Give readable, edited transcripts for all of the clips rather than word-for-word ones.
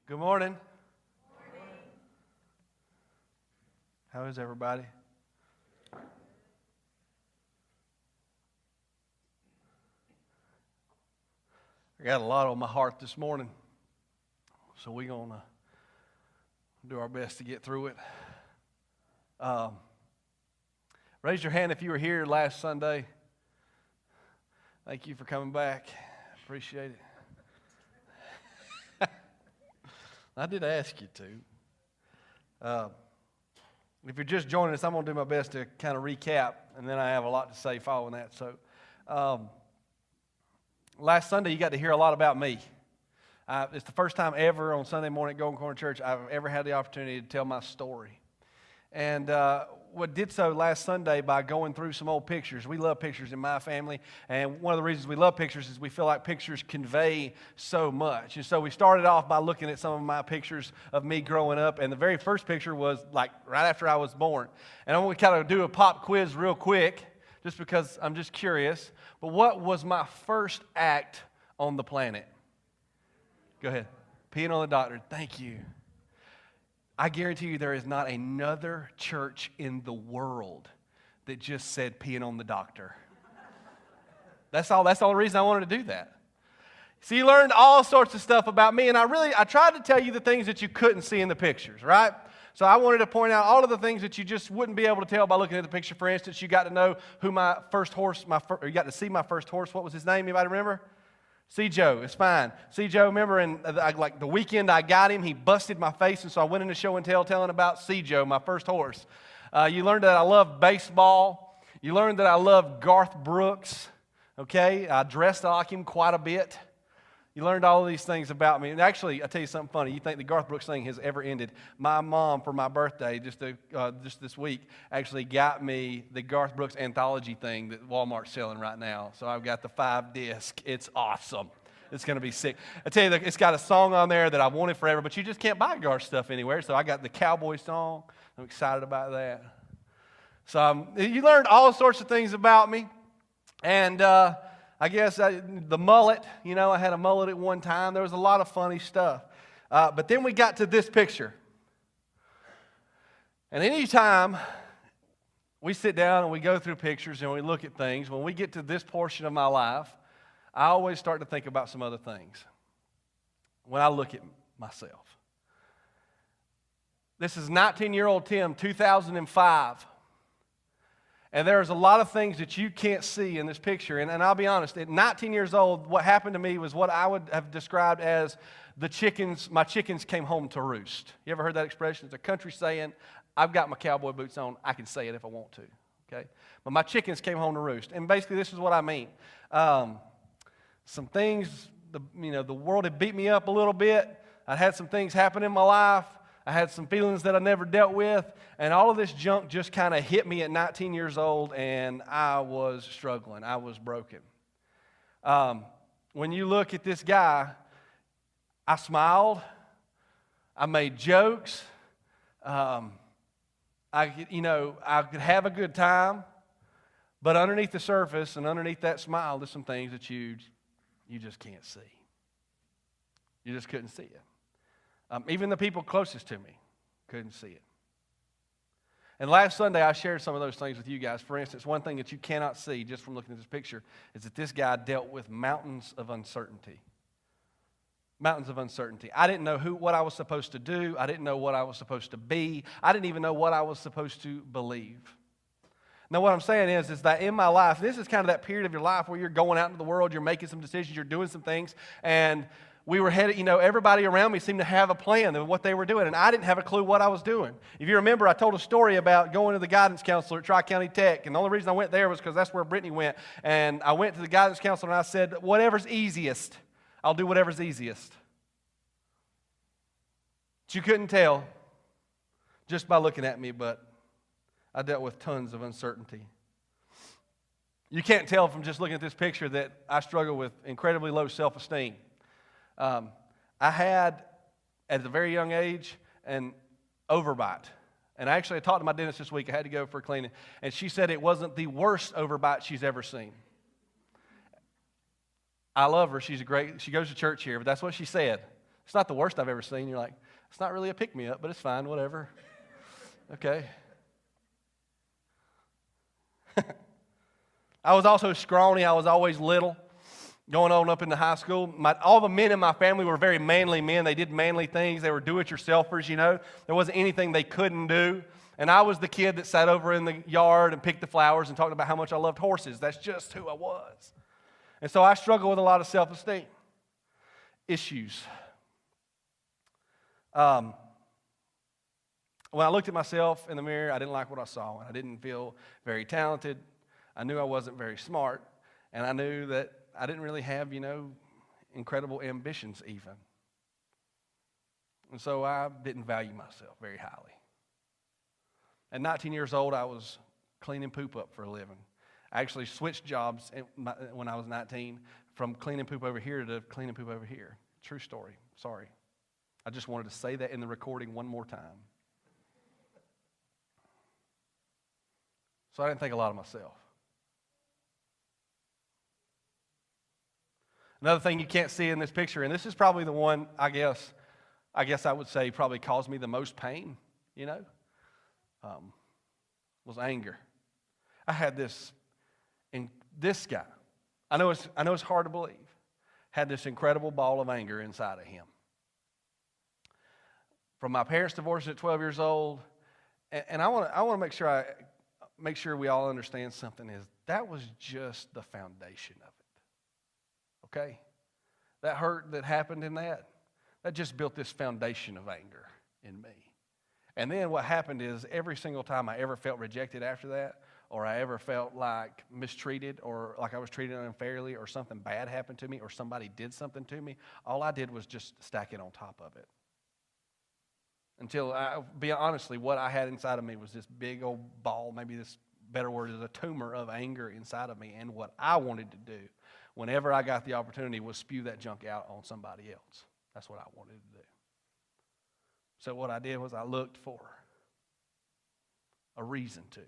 Good morning. How is everybody? I got a lot on my heart this morning, so we're going to do our best to get through it. Raise your hand if you were here last Sunday. Thank you for coming back. Appreciate it. I did ask you to. If you're just joining us, I'm going to do my best to kind of recap, and then I have a lot to say following that. So, last Sunday, you got to hear a lot about me. It's the first time ever on Sunday morning at Golden Corner Church I've ever had the opportunity to tell my story. And what did so last Sunday by going through some old pictures. We love pictures in my family, and one of the reasons we love pictures is we feel like pictures convey so much. And so we started off by looking at some of my pictures of me growing up, and the very first picture was like right after I was born. And I'm going to kind of do a pop quiz real quick, just because I'm just curious. But what was my first act on the planet? Go ahead. Peeing on the doctor. Thank you. I guarantee you there is not another church in the world that just said peeing on the doctor. That's all. That's the only reason I wanted to do that. So you learned all sorts of stuff about me, and I tried to tell you the things that you couldn't see in the pictures, right? So I wanted to point out all of the things that you just wouldn't be able to tell by looking at the picture. For instance, you got to know who my first horse, you got to see my first horse. What was his name? Anybody remember? See Joe, it's fine. See Joe, remember like the weekend I got him, he busted my face, and so I went into show and tell telling about See Joe, my first horse. You learned that I love baseball. You learned that I love Garth Brooks, okay? I dressed like him quite a bit. You learned all of these things about me. And actually, I'll tell you something funny. You think the Garth Brooks thing has ever ended. My mom, for my birthday, just this week, actually got me the Garth Brooks anthology thing that Walmart's selling right now. So I've got the 5-disc. It's awesome. It's going to be sick. I tell you, it's got a song on there that I've wanted forever, but you just can't buy Garth stuff anywhere. So I got the Cowboy song. I'm excited about that. So you learned all sorts of things about me. And I guess the mullet, I had a mullet at one time. There was a lot of funny stuff. But then we got to this picture. And anytime we sit down and we go through pictures and we look at things, when we get to this portion of my life, I always start to think about some other things when I look at myself. This is 19-year-old Tim, 2005. And there's a lot of things that you can't see in this picture. And I'll be honest, at 19 years old, what happened to me was what I would have described as my chickens came home to roost. You ever heard that expression? It's a country saying, I've got my cowboy boots on. I can say it if I want to. Okay? But my chickens came home to roost. And basically, this is what I mean. Some things, the world had beat me up a little bit. I had some things happen in my life. I had some feelings that I never dealt with, and all of this junk just kind of hit me at 19 years old, and I was struggling. I was broken. When you look at this guy, I smiled. I made jokes. I could have a good time, but underneath the surface and underneath that smile, there's some things that you just can't see. You just couldn't see it. Even the people closest to me couldn't see it. And last Sunday, I shared some of those things with you guys. For instance, one thing that you cannot see just from looking at this picture is that this guy dealt with mountains of uncertainty. Mountains of uncertainty. I didn't know what I was supposed to do. I didn't know what I was supposed to be. I didn't even know what I was supposed to believe. Now, what I'm saying is that in my life, this is kind of that period of your life where you're going out into the world, you're making some decisions, you're doing some things, and we were headed, everybody around me seemed to have a plan of what they were doing, and I didn't have a clue what I was doing. If you remember, I told a story about going to the guidance counselor at Tri-County Tech, and the only reason I went there was because that's where Brittany went, and I went to the guidance counselor, and I said, whatever's easiest, I'll do whatever's easiest. But you couldn't tell just by looking at me, but I dealt with tons of uncertainty. You can't tell from just looking at this picture that I struggle with incredibly low self-esteem. I had, at a very young age, an overbite. And I talked to my dentist this week. I had to go for a cleaning. And she said it wasn't the worst overbite she's ever seen. I love her. She goes to church here, but that's what she said. It's not the worst I've ever seen. You're like, it's not really a pick-me-up, but it's fine, whatever. Okay. I was also scrawny. I was always little. Going on up into high school, all the men in my family were very manly men. They did manly things. They were do-it-yourselfers, you know. There wasn't anything they couldn't do. And I was the kid that sat over in the yard and picked the flowers and talked about how much I loved horses. That's just who I was. And so I struggled with a lot of self-esteem issues. When I looked at myself in the mirror, I didn't like what I saw. I didn't feel very talented. I knew I wasn't very smart. And I knew that I didn't really have, incredible ambitions even. And so I didn't value myself very highly. At 19 years old, I was cleaning poop up for a living. I actually switched jobs when I was 19 from cleaning poop over here to cleaning poop over here. True story. Sorry. I just wanted to say that in the recording one more time. So I didn't think a lot of myself. Another thing you can't see in this picture, and this is probably the one I guess I would say probably caused me the most pain, was anger. I had this guy, I know it's hard to believe, had this incredible ball of anger inside of him. From my parents' divorce at 12 years old, and I want to make sure we all understand something is that was just the foundation of it. Okay? That hurt that happened in that just built this foundation of anger in me. And then what happened is every single time I ever felt rejected after that, or I ever felt like mistreated or like I was treated unfairly or something bad happened to me or somebody did something to me, all I did was just stack it on top of it. Until, honestly, what I had inside of me was this big old ball, maybe this better word is a tumor of anger inside of me. And what I wanted to do whenever I got the opportunity was spew that junk out on somebody else. That's what I wanted to do. So what I did was I looked for a reason to.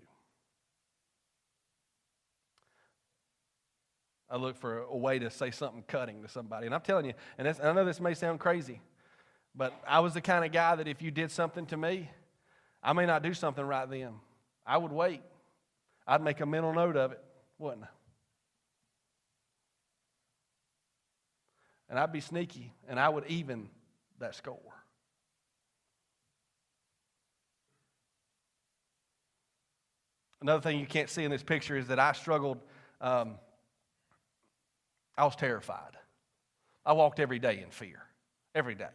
I looked for a way to say something cutting to somebody. And I'm telling you, and I know this may sound crazy, but I was the kind of guy that if you did something to me, I may not do something right then. I would wait. I'd make a mental note of it, wouldn't I? And I'd be sneaky, and I would even that score. Another thing you can't see in this picture is that I struggled. I was terrified. I walked every day in fear. Every day.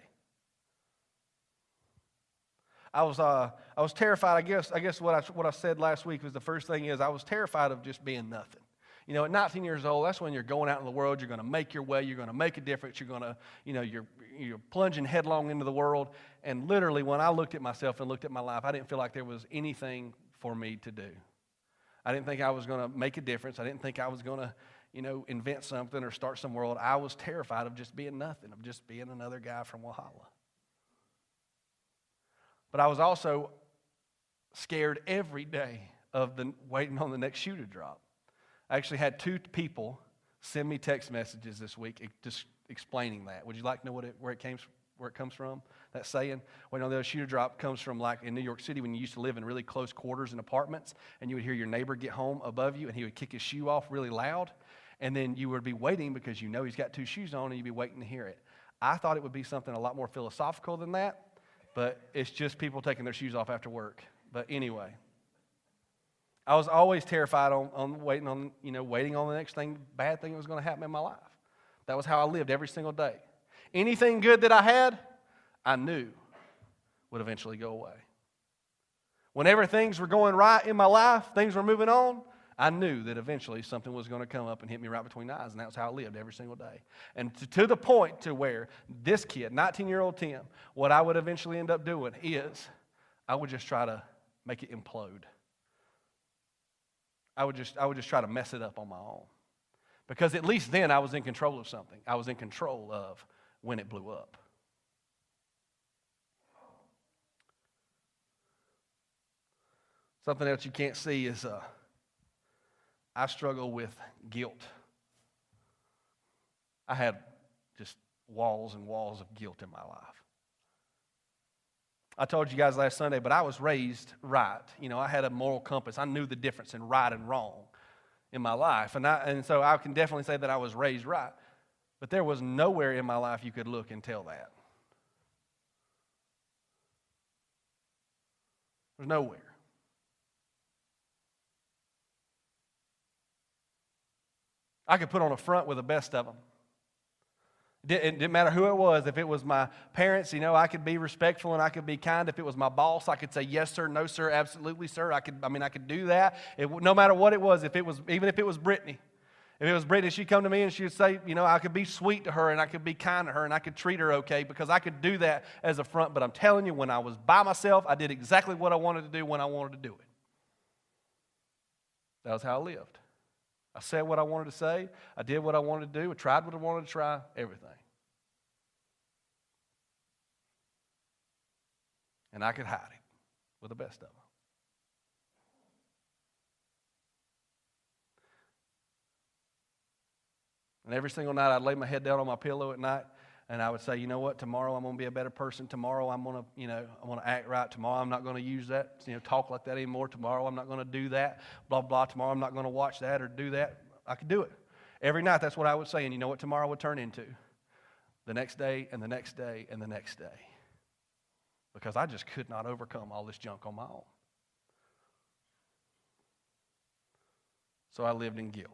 I was terrified. I guess what I said last week was the first thing is I was terrified of just being nothing. At 19 years old, that's when you're going out in the world. You're going to make your way. You're going to make a difference. You're going to, you're plunging headlong into the world. And literally, when I looked at myself and looked at my life, I didn't feel like there was anything for me to do. I didn't think I was going to make a difference. I didn't think I was going to, invent something or start some world. I was terrified of just being nothing, of just being another guy from Walhalla. But I was also scared every day of waiting on the next shoe to drop. I actually had 2 people send me text messages this week just explaining that. Would you like to know where it comes from? That saying, waiting on the shoe to drop comes from like in New York City when you used to live in really close quarters in apartments and you would hear your neighbor get home above you and he would kick his shoe off really loud and then you would be waiting because he's got 2 shoes on and you'd be waiting to hear it. I thought it would be something a lot more philosophical than that, but it's just people taking their shoes off after work. But anyway, I was always terrified on waiting on the next bad thing that was going to happen in my life. That was how I lived every single day. Anything good that I had, I knew would eventually go away. Whenever things were going right in my life, things were moving on, I knew that eventually something was going to come up and hit me right between the eyes, and that was how I lived every single day. And to the point to where this kid, 19-year-old Tim, what I would eventually end up doing is I would just try to make it implode. I would just try to mess it up on my own. Because at least then I was in control of something. I was in control of when it blew up. Something else you can't see is I struggle with guilt. I had just walls and walls of guilt in my life. I told you guys last Sunday, but I was raised right. I had a moral compass. I knew the difference in right and wrong in my life. And so I can definitely say that I was raised right. But there was nowhere in my life you could look and tell that. There's nowhere. I could put on a front with the best of them. It didn't matter who it was. If it was my parents, I could be respectful and I could be kind. If it was my boss, I could say yes, sir, no, sir, absolutely, sir. I could do that. No matter what it was, even if it was Brittany. If it was Brittany, she'd come to me and she would say, I could be sweet to her and I could be kind to her and I could treat her okay because I could do that as a front. But I'm telling you, when I was by myself, I did exactly what I wanted to do when I wanted to do it. That was how I lived. I said what I wanted to say. I did what I wanted to do. I tried what I wanted to try. Everything. And I could hide it with the best of them. And every single night I'd lay my head down on my pillow at night and I would say, you know what, tomorrow I'm going to be a better person. Tomorrow I'm going to act right. Tomorrow I'm not going to use that, talk like that anymore. Tomorrow I'm not going to do that, blah, blah. Tomorrow I'm not going to watch that or do that. I could do it. Every night that's what I would say. And you know what tomorrow would turn into? The next day and the next day and the next day. Because I just could not overcome all this junk on my own. So I lived in guilt.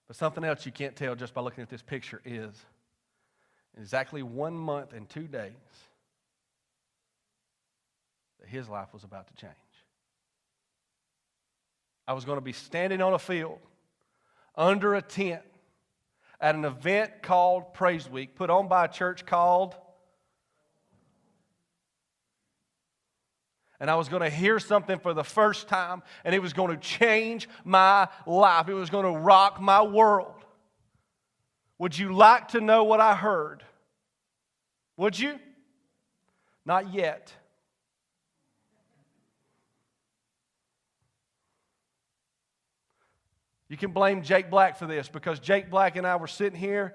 But something else you can't tell just by looking at this picture is exactly 1 month and 2 days that his life was about to change. I was going to be standing on a field under a tent at an event called Praise Week, put on by a church called, and I was going to hear something for the first time, and it was going to change my life. It was going to rock my world. Would you like to know what I heard? Would you? Not yet. You can blame Jake Black for this because Jake Black and I were sitting here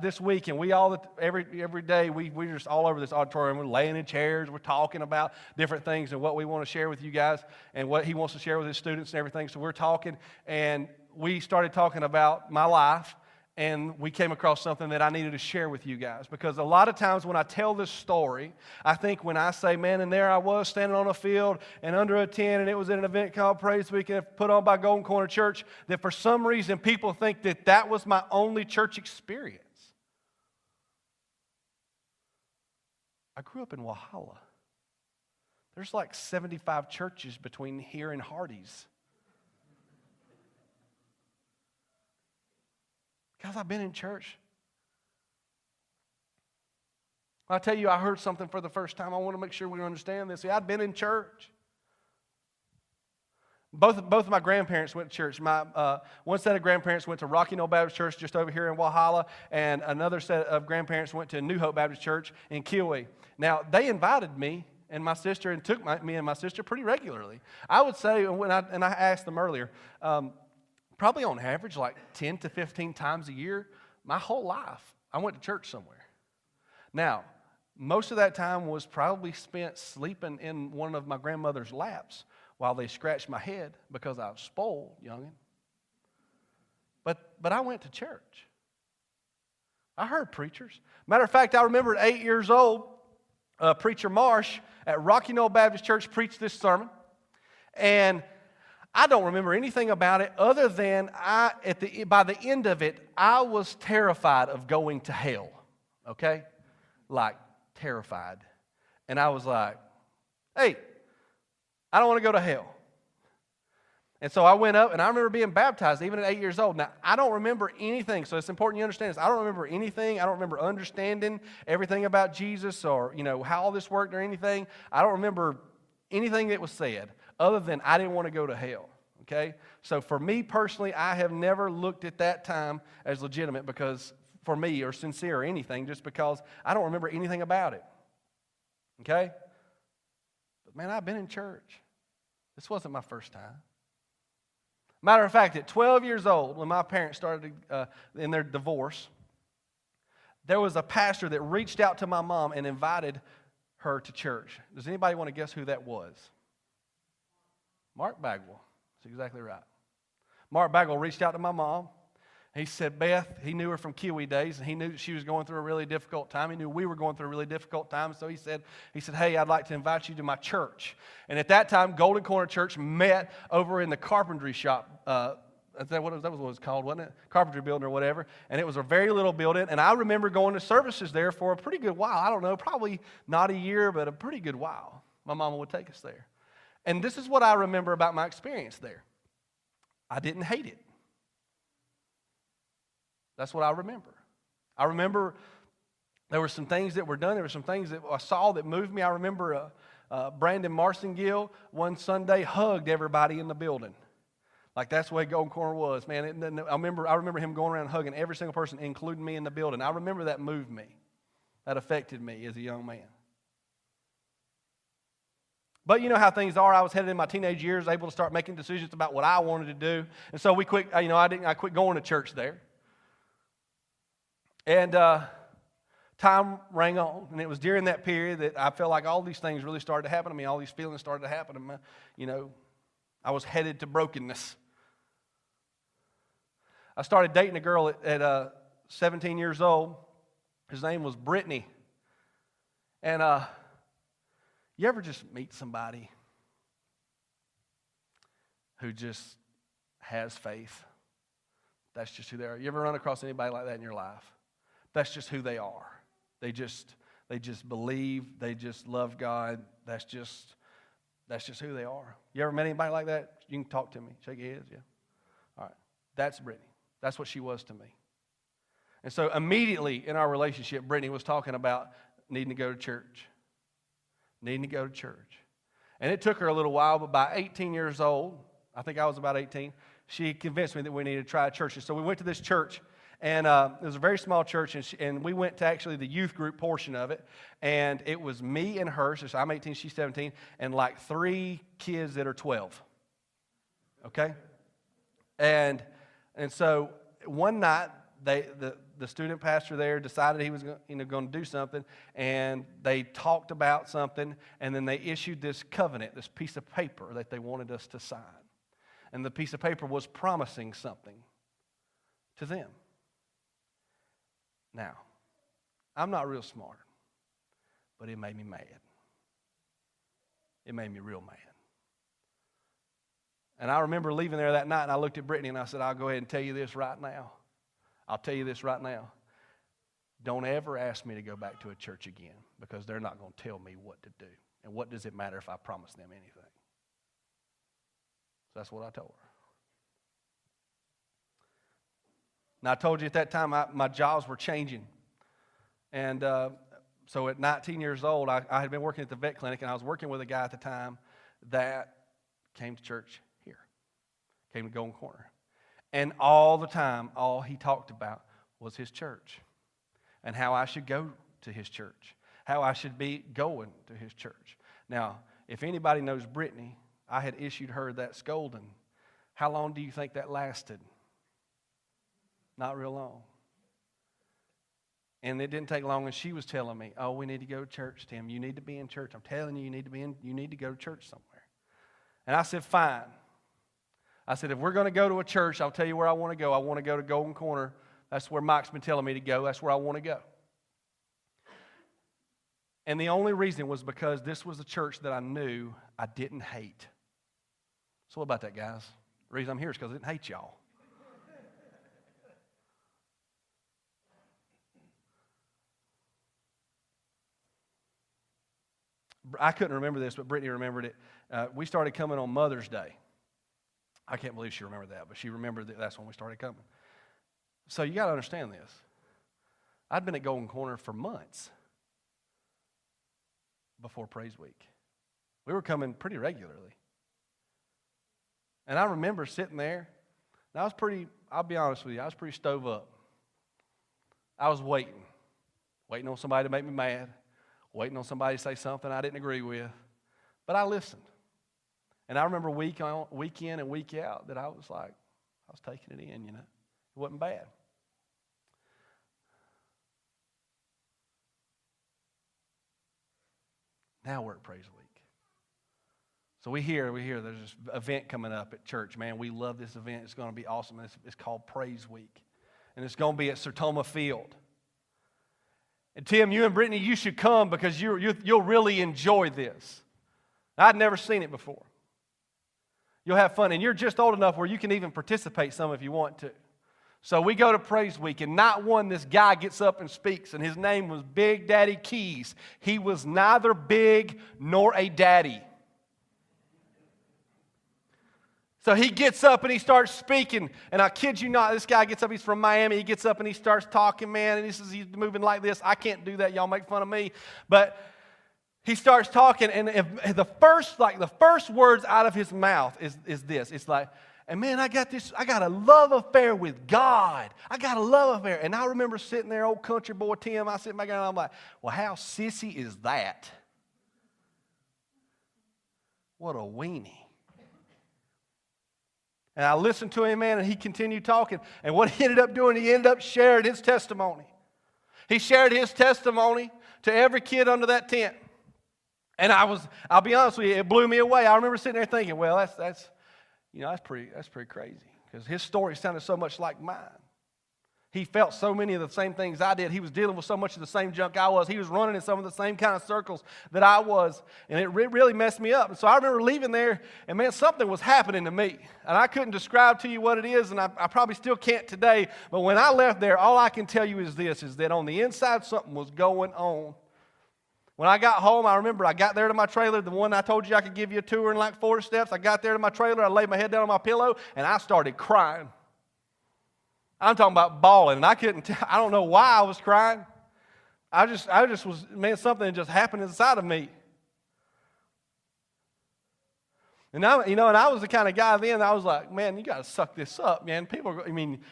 this week, and we all every day we're just all over this auditorium. We're laying in chairs. We're talking about different things and what we want to share with you guys and what he wants to share with his students and everything. So we're talking, and we started talking about my life, and we came across something that I needed to share with you guys because a lot of times when I tell this story, I think when I say, man, and there I was standing on a field and under a tent, and it was at an event called Praise Week put on by Golden Corner Church, that for some reason people think that that was my only church experience. I grew up in Walhalla. There's like 75 churches between here and Hardee's. Guys, I've been in church. I tell you, I heard something for the first time. I want to make sure we understand this. See, I'd been in church. Both of my grandparents went to church. One set of grandparents went to Rocky Knoll Baptist Church just over here in Walhalla, and another set of grandparents went to New Hope Baptist Church in Kiowee. Now, they invited me and my sister and took me and my sister pretty regularly. I would say, and I asked them earlier, probably on average like 10 to 15 times a year, my whole life, I went to church somewhere. Now, most of that time was probably spent sleeping in one of my grandmother's laps while they scratched my head because I was spoiled, youngin'. But I went to church. I heard preachers. Matter of fact, I remember at 8 years old, Preacher Marsh at Rocky Knoll Baptist Church preached this sermon, and I don't remember anything about it other than by the end of it, I was terrified of going to hell, okay? Like, terrified. And I was like, hey, I don't want to go to hell. And so I went up, and I remember being baptized even at 8 years old. Now, I don't remember anything, so it's important you understand this. I don't remember anything. I don't remember understanding everything about Jesus or, how all this worked or anything. I don't remember anything that was said other than I didn't want to go to hell, okay? So for me personally, I have never looked at that time as legitimate because for me or sincere or anything just because I don't remember anything about it, okay? But man, I've been in church. This wasn't my first time. Matter of fact, at 12 years old, when my parents started in their divorce, there was a pastor that reached out to my mom and invited her to church. Does anybody want to guess who that was? Mark Bagwell. That's exactly right. Mark Bagwell reached out to my mom. He said, Beth, he knew her from Kiwi days, and he knew she was going through a really difficult time. He knew we were going through a really difficult time, so he said, hey, I'd like to invite you to my church. And at that time, Golden Corner Church met over in the carpentry shop. That was what it was called, wasn't it? Carpentry building or whatever. And it was a very little building. And I remember going to services there for a pretty good while. I don't know, probably not a year, but a pretty good while. My mama would take us there. And this is what I remember about my experience there. I didn't hate it. That's what I remember. I remember there were some things that were done. There were some things that I saw that moved me. I remember Brandon Marcingill one Sunday hugged everybody in the building. Like that's the way Golden Corner was, man. I remember him going around hugging every single person, including me in the building. I remember that moved me. That affected me as a young man. But you know how things are. I was headed in my teenage years, able to start making decisions about what I wanted to do, and so we quit. I quit going to church there. And time rang on, and it was during that period that I felt like all these things really started to happen to me. All these feelings started to happen to me. I was headed to brokenness. I started dating a girl at 17 years old. His name was Brittany. And you ever just meet somebody who just has faith? That's just who they are. You ever run across anybody like that in your life? That's just who they are. They just believe. They just love God. That's just who they are. You ever met anybody like that? You can talk to me. Shake your heads, yeah. All right. That's Brittany. That's what she was to me. And so immediately in our relationship, Brittany was talking about needing to go to church. Needing to go to church. And it took her a little while, but by 18 years old, I think I was about 18, she convinced me that we needed to try a church. And so we went to this church. And it was a very small church, and we went to actually the youth group portion of it. And it was me and her, so I'm 18, she's 17, and like 3 kids that are 12. Okay? And so one night, the student pastor there decided he was going to do something, and they talked about something, and then they issued this covenant, this piece of paper that they wanted us to sign. And the piece of paper was promising something to them. Now, I'm not real smart, but it made me mad. It made me real mad. And I remember leaving there that night, and I looked at Brittany, and I said, I'll go ahead and tell you this right now. I'll tell you this right now. Don't ever ask me to go back to a church again, because they're not going to tell me what to do. And what does it matter if I promise them anything? So that's what I told her. Now, I told you at that time my jobs were changing. And so at 19 years old, I had been working at the vet clinic, and I was working with a guy at the time that came to church here, came to Golden Corner. And all the time, all he talked about was his church and how I should go to his church, how I should be going to his church. Now, if anybody knows Brittany, I had issued her that scolding. How long do you think that lasted? Not real long. And it didn't take long, and she was telling me, oh, we need to go to church, Tim. You need to be in church. I'm telling you, you need to go to church somewhere. And I said, fine. I said, if we're going to go to a church, I'll tell you where I want to go. I want to go to Golden Corner. That's where Mike's been telling me to go. That's where I want to go. And the only reason was because this was a church that I knew I didn't hate. So what about that, guys? The reason I'm here is because I didn't hate y'all. I couldn't remember this, but Brittany remembered it. We started coming on Mother's Day. I can't believe she remembered that, but she remembered that that's when we started coming. So you got to understand this. I'd been at Golden Corner for months before Praise Week. We were coming pretty regularly. And I remember sitting there, and I'll be honest with you, I was pretty stove up. I was waiting on somebody to make me mad, waiting on somebody to say something I didn't agree with. But I listened. And I remember week in and week out that I was taking it in, It wasn't bad. Now we're at Praise Week. So we hear there's this event coming up at church. Man, we love this event. It's going to be awesome. It's called Praise Week. And it's going to be at Sertoma Field. And Tim, you and Brittany, you should come because you'll really enjoy this. I'd never seen it before. You'll have fun. And you're just old enough where you can even participate some if you want to. So we go to Praise Week, and not one, this guy gets up and speaks, and his name was Big Daddy Keys. He was neither big nor a daddy. So he gets up and he starts speaking, and I kid you not, this guy gets up, he's from Miami, he gets up and he starts talking, man, and he says he's moving like this. I can't do that, y'all make fun of me. But he starts talking, and the first words out of his mouth is this. It's like, and man, I got a love affair with God. I got a love affair. And I remember sitting there, old country boy Tim, I sit back and I'm like, well, how sissy is that? What a weenie. And I listened to him, man, and he continued talking. And what he ended up doing, he ended up sharing his testimony. He shared his testimony to every kid under that tent. And I'll be honest with you, it blew me away. I remember sitting there thinking, well, that's pretty crazy, because his story sounded so much like mine. He felt so many of the same things I did. He was dealing with so much of the same junk I was. He was running in some of the same kind of circles that I was, and it really messed me up. And so I remember leaving there, and man, something was happening to me. And I couldn't describe to you what it is, and I probably still can't today. But when I left there, all I can tell you is this, is that on the inside something was going on. When I got home, I remember I got there to my trailer, the one I told you I could give you a tour in like 4 steps. I got there to my trailer, I laid my head down on my pillow, and I started crying. I'm talking about bawling, and I don't know why I was crying. I just was, man, something just happened inside of me. And I was the kind of guy then, I was like, man, you got to suck this up, man.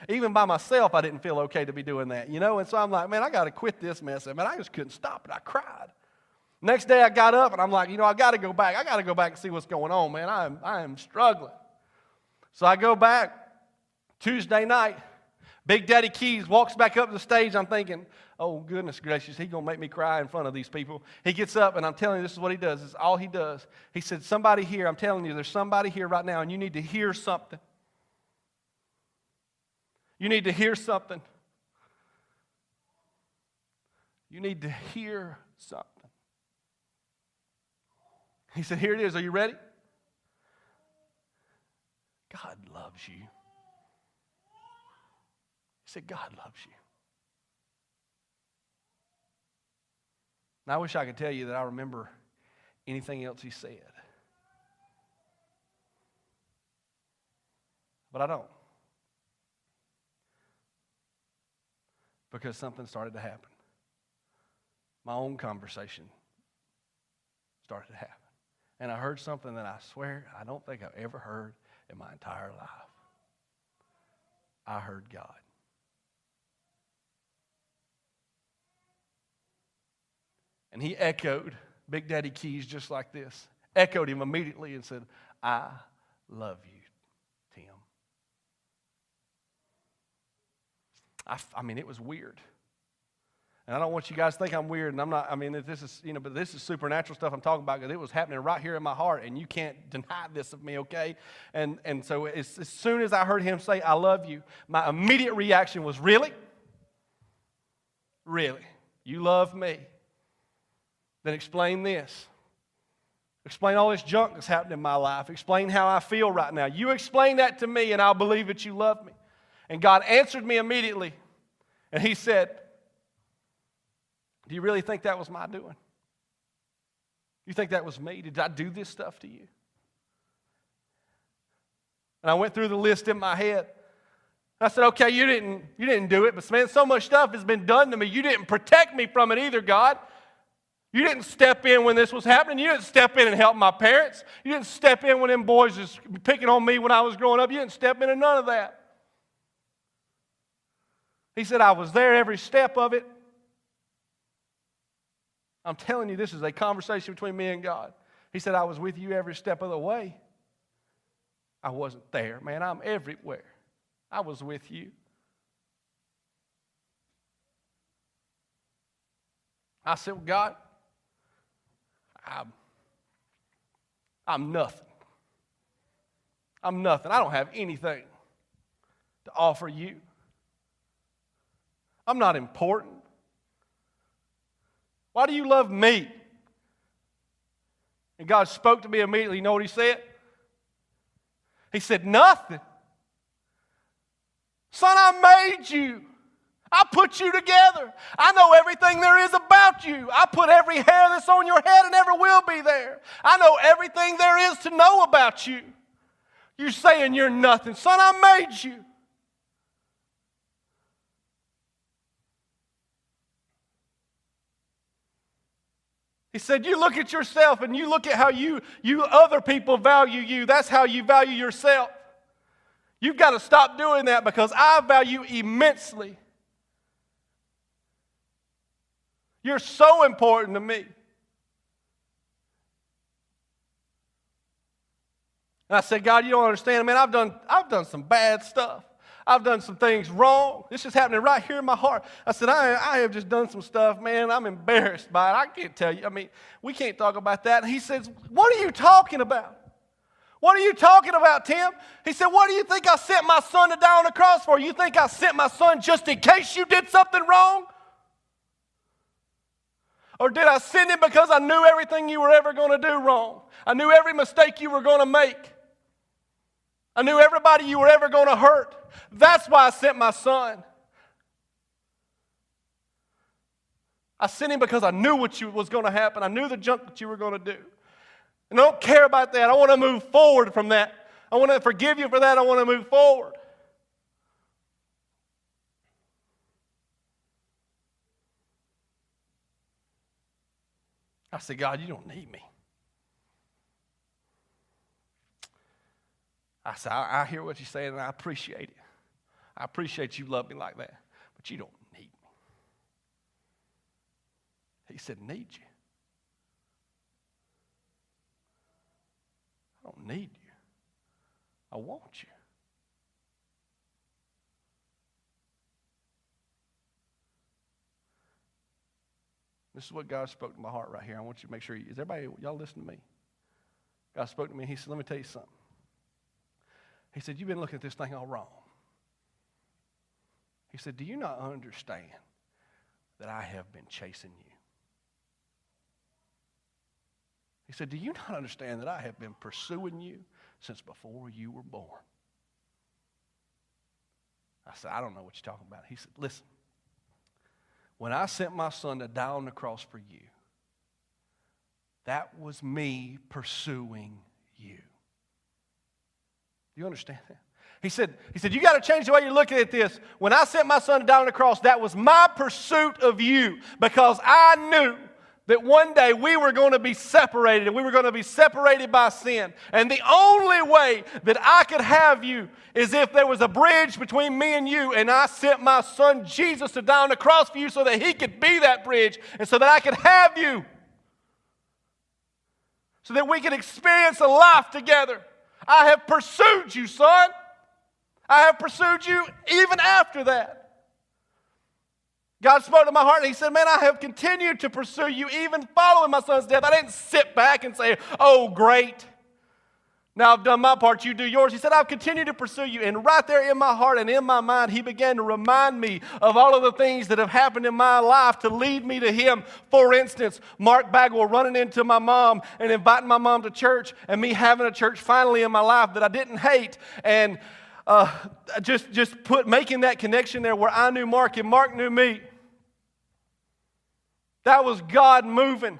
Even by myself, I didn't feel okay to be doing that, And so I'm like, man, I got to quit this mess. Man, I just couldn't stop it. I cried. Next day I got up, and I'm like, I got to go back. I got to go back and see what's going on, man. I am struggling. So I go back Tuesday night. Big Daddy Keys walks back up to the stage. I'm thinking, oh, goodness gracious, he's going to make me cry in front of these people. He gets up, and I'm telling you, this is what he does. This is all he does. He said, somebody here, I'm telling you, there's somebody here right now, and you need to hear something. You need to hear something. You need to hear something. He said, here it is. Are you ready? God loves you. He said, God loves you. And I wish I could tell you that I remember anything else he said. But I don't. Because something started to happen. My own conversation started to happen. And I heard something that I swear I don't think I've ever heard in my entire life. I heard God. And he echoed Big Daddy Keys just like this. Echoed him immediately and said, I love you, Tim. It was weird. And I don't want you guys to think I'm weird, and I'm not, this is, but this is supernatural stuff I'm talking about, because it was happening right here in my heart, and you can't deny this of me, okay? And so as soon as I heard him say, I love you, my immediate reaction was, really? Really? You love me? Then explain this. Explain all this junk that's happening in my life. Explain how I feel right now. You explain that to me, and I'll believe that you love me. And God answered me immediately, and he said, do you really think that was my doing? You think that was me? Did I do this stuff to you? And I went through the list in my head. I said, okay, you didn't do it, but man, so much stuff has been done to me. You didn't protect me from it either, God. You didn't step in when this was happening. You didn't step in and help my parents. You didn't step in when them boys was picking on me when I was growing up. You didn't step in and none of that. He said, I was there every step of it. I'm telling you, this is a conversation between me and God. He said, I was with you every step of the way. I wasn't there. Man, I'm everywhere. I was with you. I said, well, God, I'm nothing. I'm nothing. I don't have anything to offer you. I'm not important. Why do you love me? And God spoke to me immediately. You know what he said? He said, nothing. Son, I made you. I put you together. I know everything there is about you. I put every hair that's on your head and ever will be there. I know everything there is to know about you. You're saying you're nothing. Son, I made you. He said, you look at yourself and you look at how you other people value you. That's how you value yourself. You've got to stop doing that because I value immensely. You're so important to me. And I said, God, you don't understand. Man, I've done some bad stuff. I've done some things wrong. This is happening right here in my heart. I said, I have just done some stuff, man. I'm embarrassed by it. I can't tell you. I mean, we can't talk about that. And he says, what are you talking about? What are you talking about, Tim? He said, what do you think I sent my son to die on the cross for? You think I sent my son just in case you did something wrong? Or did I send him because I knew everything you were ever going to do wrong? I knew every mistake you were going to make. I knew everybody you were ever going to hurt. That's why I sent my son. I sent him because I knew what was going to happen. I knew the junk that you were going to do. And I don't care about that. I want to move forward from that. I want to forgive you for that. I want to move forward. I said, God, you don't need me. I said, I hear what you're saying, and I appreciate it. I appreciate you love me like that, but you don't need me. He said, need you. I don't need you. I want you. This is what God spoke to my heart right here. I want you to make sure, is everybody, y'all listen to me? God spoke to me, he said, let me tell you something. He said, you've been looking at this thing all wrong. He said, do you not understand that I have been chasing you? He said, do you not understand that I have been pursuing you since before you were born? I said, I don't know what you're talking about. He said, listen, when I sent my son to die on the cross for you, that was me pursuing you. Do you understand that? He said, you got to change the way you're looking at this. When I sent my son to die on the cross, that was my pursuit of you because I knew that one day we were going to be separated and we were going to be separated by sin. And the only way that I could have you is if there was a bridge between me and you, and I sent my son Jesus to die on the cross for you so that he could be that bridge and so that I could have you. So that we could experience a life together. I have pursued you, son. I have pursued you even after that. God spoke to my heart and he said, man, I have continued to pursue you even following my son's death. I didn't sit back and say, oh, great. Now I've done my part, you do yours. He said, I've continued to pursue you. And right there in my heart and in my mind, he began to remind me of all of the things that have happened in my life to lead me to him. For instance, Mark Bagwell running into my mom and inviting my mom to church, and me having a church finally in my life that I didn't hate. And making that connection there where I knew Mark and Mark knew me. That was God moving.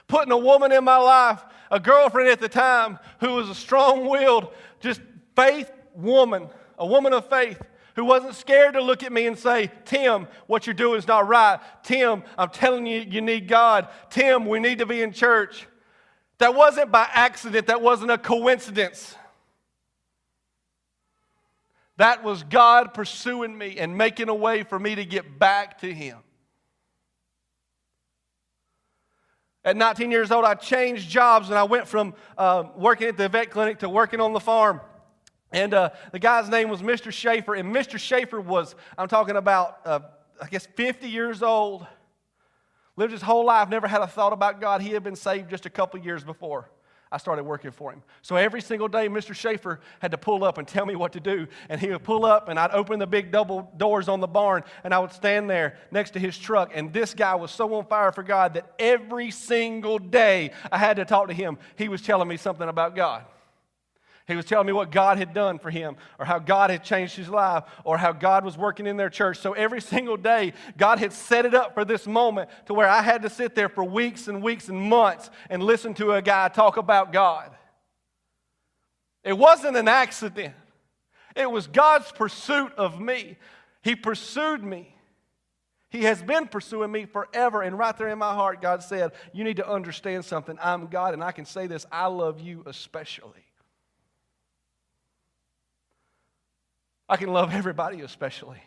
Putting a woman in my life, a girlfriend at the time who was a strong-willed, just faith woman, a woman of faith who wasn't scared to look at me and say, Tim, what you're doing is not right. Tim, I'm telling you, you need God. Tim, we need to be in church. That wasn't by accident. That wasn't a coincidence. That was God pursuing me and making a way for me to get back to him. At 19 years old, I changed jobs and I went from working at the vet clinic to working on the farm. And the guy's name was Mr. Schaefer, and Mr. Schaefer was, I'm talking about, 50 years old, lived his whole life, never had a thought about God. He had been saved just a couple years before I started working for him. So every single day, Mr. Schaefer had to pull up and tell me what to do. And he would pull up, and I'd open the big double doors on the barn, and I would stand there next to his truck. And this guy was so on fire for God that every single day I had to talk to him. He was telling me something about God. He was telling me what God had done for him, or how God had changed his life, or how God was working in their church. So every single day, God had set it up for this moment to where I had to sit there for weeks and weeks and months and listen to a guy talk about God. It wasn't an accident. It was God's pursuit of me. He pursued me. He has been pursuing me forever. And right there in my heart, God said, you need to understand something. I'm God, and I can say this. I love you especially. I can love everybody especially.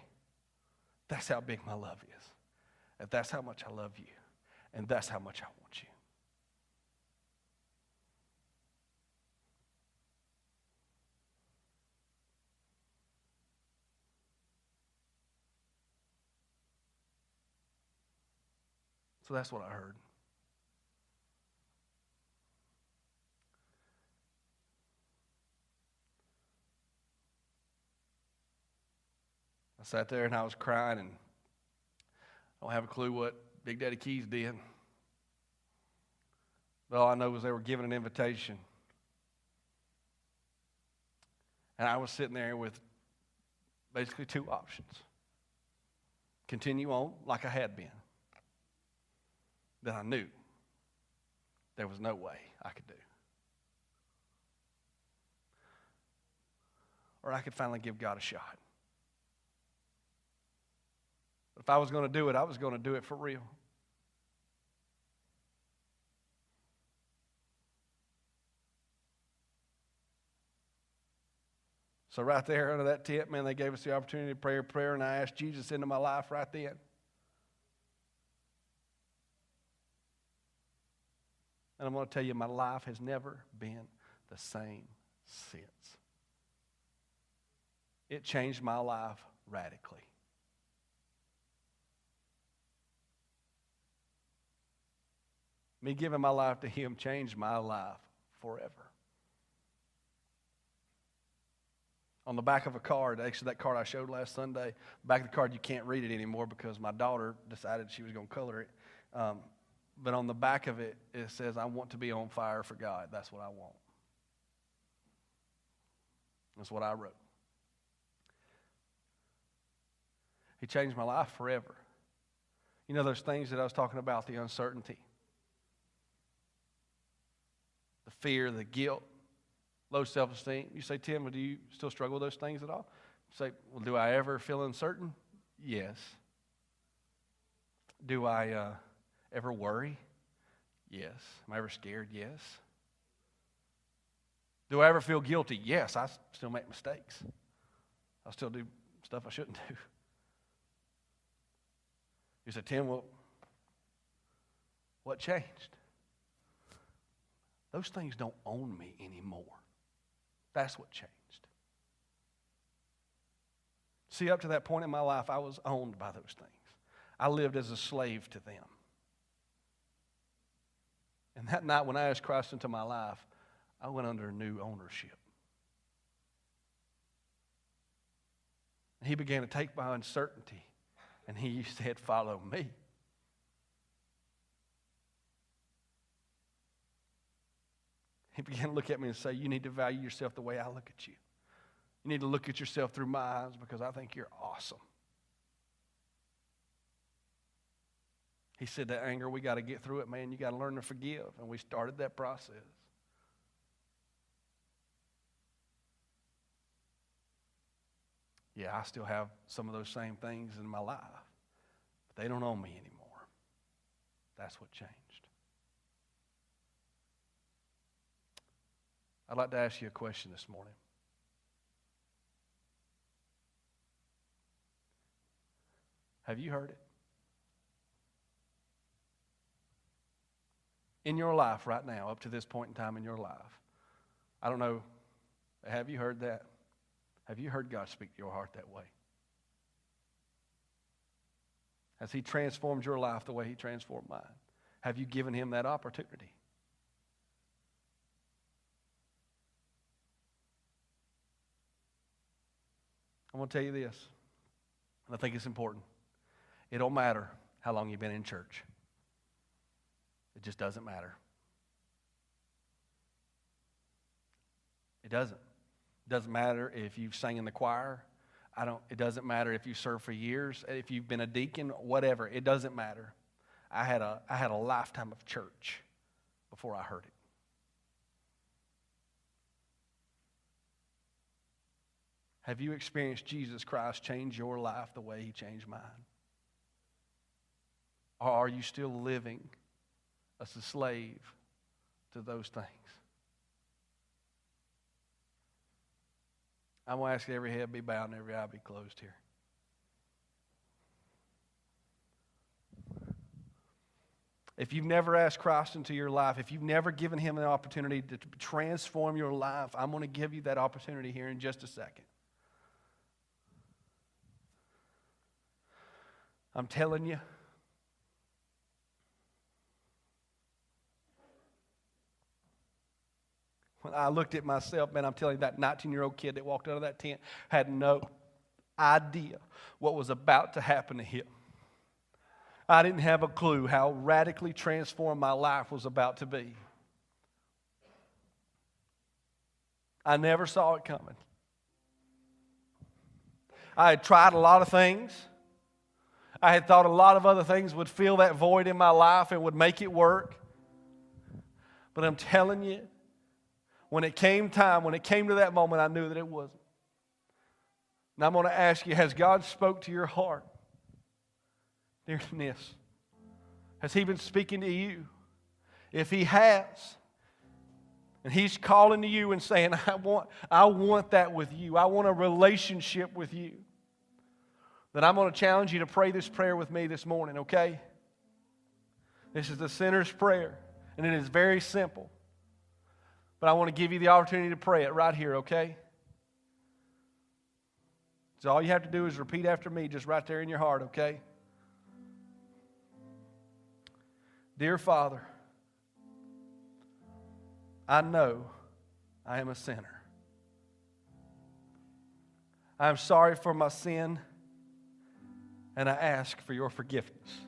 That's how big my love is. And that's how much I love you. And that's how much I want you. So that's what I heard. I sat there and I was crying, and I don't have a clue what Big Daddy Keys did. But all I know was they were giving an invitation. And I was sitting there with basically two options. Continue on like I had been. That I knew there was no way I could do. Or I could finally give God a shot. But if I was going to do it, I was going to do it for real. So right there under that tent, man, they gave us the opportunity to pray a prayer, and I asked Jesus into my life right then. And I'm going to tell you, my life has never been the same since. It changed my life radically. Me giving my life to Him changed my life forever. On the back of a card, actually that card I showed last Sunday, back of the card you can't read it anymore because my daughter decided she was going to color it. But on the back of it, it says, I want to be on fire for God. That's what I want. That's what I wrote. He changed my life forever. You know those things that I was talking about, the uncertainty, the fear, the guilt, low self-esteem. You say, Tim, well, do you still struggle with those things at all? You say, well, do I ever feel uncertain? Yes. Do I ever worry? Yes. Am I ever scared? Yes. Do I ever feel guilty? Yes. I still make mistakes. I still do stuff I shouldn't do. You say, Tim, well, what changed? Those things don't own me anymore. That's what changed. See, up to that point in my life, I was owned by those things. I lived as a slave to them. And that night when I asked Christ into my life, I went under a new ownership. And He began to take my uncertainty, and He said, follow me. He began to look at me and say, you need to value yourself the way I look at you. You need to look at yourself through my eyes because I think you're awesome. He said, that anger, we got to get through it, man. You got to learn to forgive. And we started that process. Yeah, I still have some of those same things in my life. But they don't own me anymore. That's what changed. I'd like to ask you a question this morning. Have you heard it? In your life right now, up to this point in time in your life. I don't know, have you heard that? Have you heard God speak to your heart that way? Has He transformed your life the way He transformed mine? Have you given Him that opportunity? I want to tell you this, and I think it's important. It don't matter how long you've been in church. It just doesn't matter. It doesn't. It doesn't matter if you've sang in the choir. It doesn't matter if you served for years, if you've been a deacon, whatever. It doesn't matter. I had a lifetime of church before I heard it. Have you experienced Jesus Christ change your life the way He changed mine? Or are you still living as a slave to those things? I'm going to ask every head be bowed and every eye be closed here. If you've never asked Christ into your life, if you've never given Him an opportunity to transform your life, I'm going to give you that opportunity here in just a second. I'm telling you, when I looked at myself, man, I'm telling you, that 19-year-old kid that walked out of that tent had no idea what was about to happen to him. I didn't have a clue how radically transformed my life was about to be. I never saw it coming. I had tried a lot of things. I had thought a lot of other things would fill that void in my life and would make it work. But I'm telling you, when it came to that moment, I knew that it wasn't. And I'm going to ask you, has God spoke to your heart during this? Has He been speaking to you? If He has, and He's calling to you and saying, I want that with you. I want a relationship with you. Then I'm going to challenge you to pray this prayer with me this morning, okay? This is the sinner's prayer, and it is very simple. But I want to give you the opportunity to pray it right here, okay? So all you have to do is repeat after me, just right there in your heart, okay? Dear Father, I know I am a sinner. I am sorry for my sin, and I ask for your forgiveness.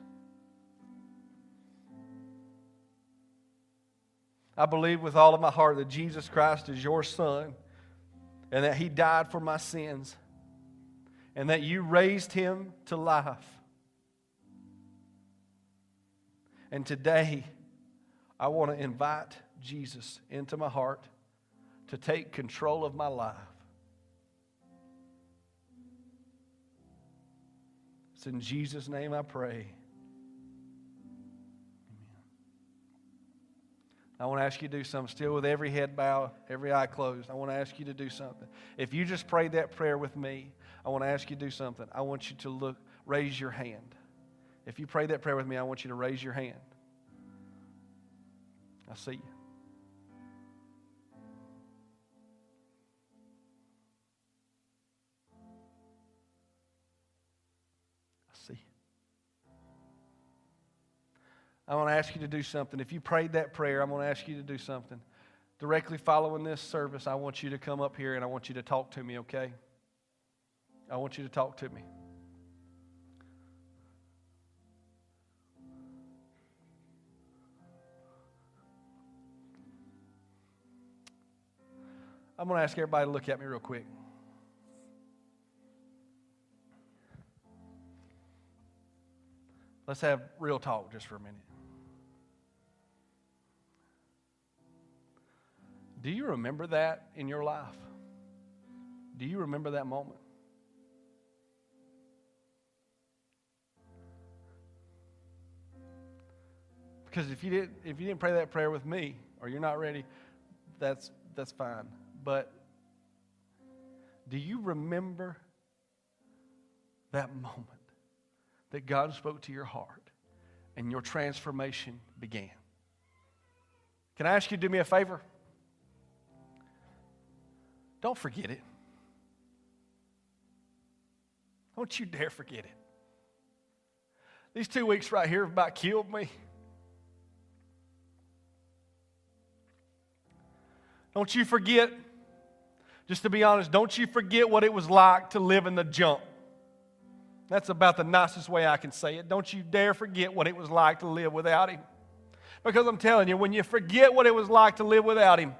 I believe with all of my heart that Jesus Christ is your Son and that He died for my sins and that you raised Him to life. And today, I want to invite Jesus into my heart to take control of my life. It's in Jesus' name I pray. I want to ask you to do something, still with every head bowed, every eye closed. I want to ask you to do something. If you just prayed that prayer with me, I want to ask you to do something. I want you to raise your hand. If you prayed that prayer with me, I want you to raise your hand. I see you. I see you. I want to ask you to do something. If you prayed that prayer, I'm going to ask you to do something. Directly following this service, I want you to come up here and I want you to talk to me, okay? I want you to talk to me. I'm going to ask everybody to look at me real quick. Let's have real talk just for a minute. Do you remember that in your life? Do you remember that moment? Because if you didn't pray that prayer with me, or you're not ready, that's fine. But do you remember that moment that God spoke to your heart and your transformation began? Can I ask you to do me a favor? Don't forget it. Don't you dare forget it. These 2 weeks right here have about killed me. Don't you forget, just to be honest, don't you forget what it was like to live in the junk. That's about the nicest way I can say it. Don't you dare forget what it was like to live without Him. Because I'm telling you, when you forget what it was like to live without Him,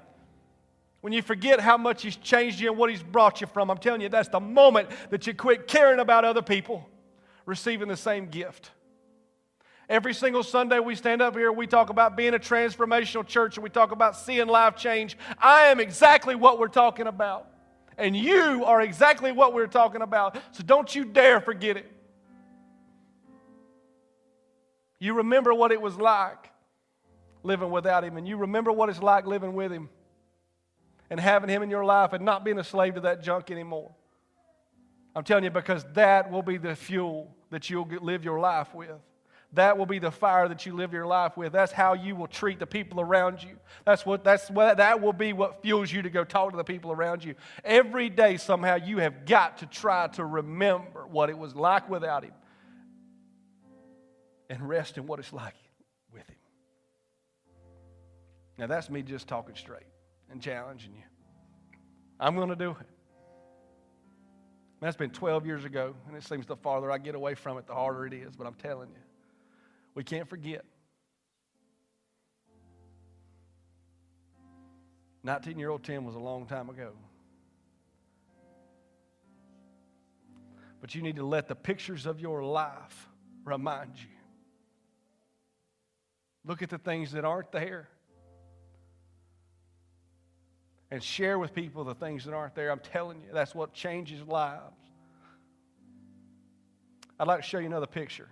when you forget how much He's changed you and what He's brought you from, I'm telling you, that's the moment that you quit caring about other people receiving the same gift. Every single Sunday we stand up here, we talk about being a transformational church, and we talk about seeing life change. I am exactly what we're talking about. And you are exactly what we're talking about. So don't you dare forget it. You remember what it was like living without Him, and you remember what it's like living with Him and having Him in your life and not being a slave to that junk anymore. I'm telling you, because that will be the fuel that you'll live your life with. That will be the fire that you live your life with. That's how you will treat the people around you. That will be what fuels you to go talk to the people around you. Every day somehow you have got to try to remember what it was like without Him and rest in what it's like with Him. Now that's me just talking straight and challenging you. I'm going to do it. That's been 12 years ago, and it seems the farther I get away from it, the harder it is, but I'm telling you. We can't forget. 19-year-old Tim was a long time ago. But you need to let the pictures of your life remind you. Look at the things that aren't there. And share with people the things that aren't there. I'm telling you, that's what changes lives. I'd like to show you another picture.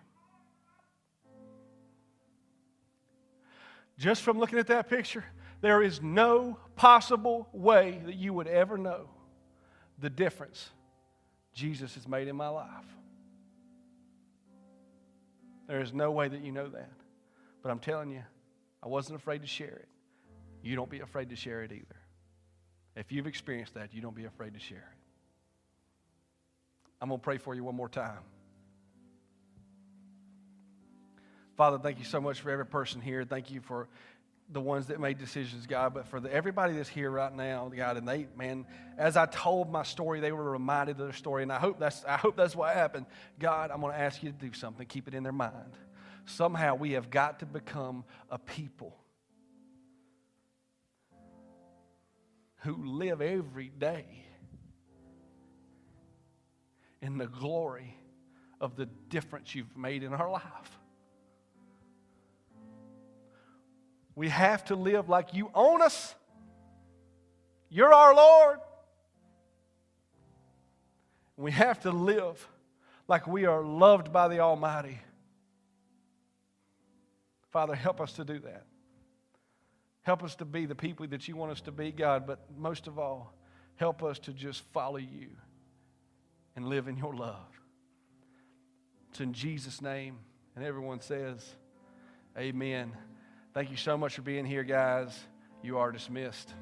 Just from looking at that picture, there is no possible way that you would ever know the difference Jesus has made in my life. There is no way that you know that. But I'm telling you, I wasn't afraid to share it. You don't be afraid to share it either. If you've experienced that, you don't be afraid to share it. I'm going to pray for you one more time. Father, thank you so much for every person here. Thank you for the ones that made decisions, God, but for everybody that's here right now, God, and they, man, as I told my story, they were reminded of their story, and I hope that's what happened. God, I'm going to ask you to do something. Keep it in their mind. Somehow we have got to become a people who live every day in the glory of the difference you've made in our life. We have to live like you own us. You're our Lord. We have to live like we are loved by the Almighty. Father, help us to do that. Help us to be the people that you want us to be, God, but most of all, help us to just follow you and live in your love. It's in Jesus' name, and everyone says, amen. Thank you so much for being here, guys. You are dismissed.